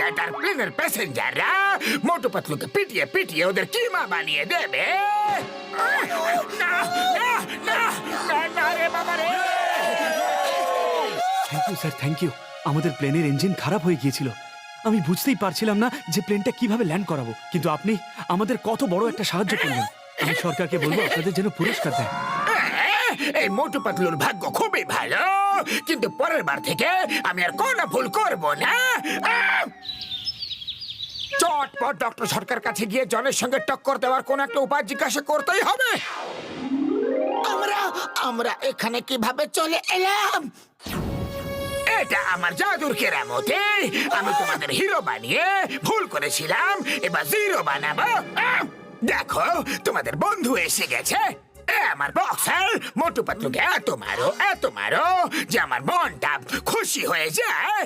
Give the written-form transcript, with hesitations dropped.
Pilot আর প্লেনের প্যাসেঞ্জাররা মোটু পাতলুকে পিটিয়ে পিটিয়ে ওদের কিমা বানিয়ে দেবে। না, না, না, না, না রে বাবা রে। Thank you sir, thank you. আমাদের প্লেনের ইঞ্জিন খারাপ হয়ে গিয়েছিল, আমি বুঝতেই পারছিলাম না যে প্লেনটা কিভাবে ল্যান্ড করাবো, কিন্তু আপনি আমাদের কত বড় একটা সাহায্য করলেন। আমি সরকারকে বলবো আপনাদের যেন পুরস্কার দেয়। এই মোটু পাতলুর ভাগ্য খুবই ভালো, কিন্তু পরের বার থেকে আমি আর কোনো ভুল করব না। চটপট ডক্টর সরকার কাছে গিয়ে জনের সঙ্গে টক্কর দেওয়ার কোন একটা উপায় জিজ্ঞাসা করতেই হবে। আমরা এখানে কিভাবে চলে এলাম? এটা আমার জাদুর কেরামতে। আমি তোমাদের হিরো বানিয়ে ভুল করেছিলাম, এবার জিরো বানাবো। দেখো তোমাদের বন্ধু এসে গেছে। আমার বক্সার মোটু পাতলুকে এত মারো যে আমার মনটা খুশি হয়ে যায়।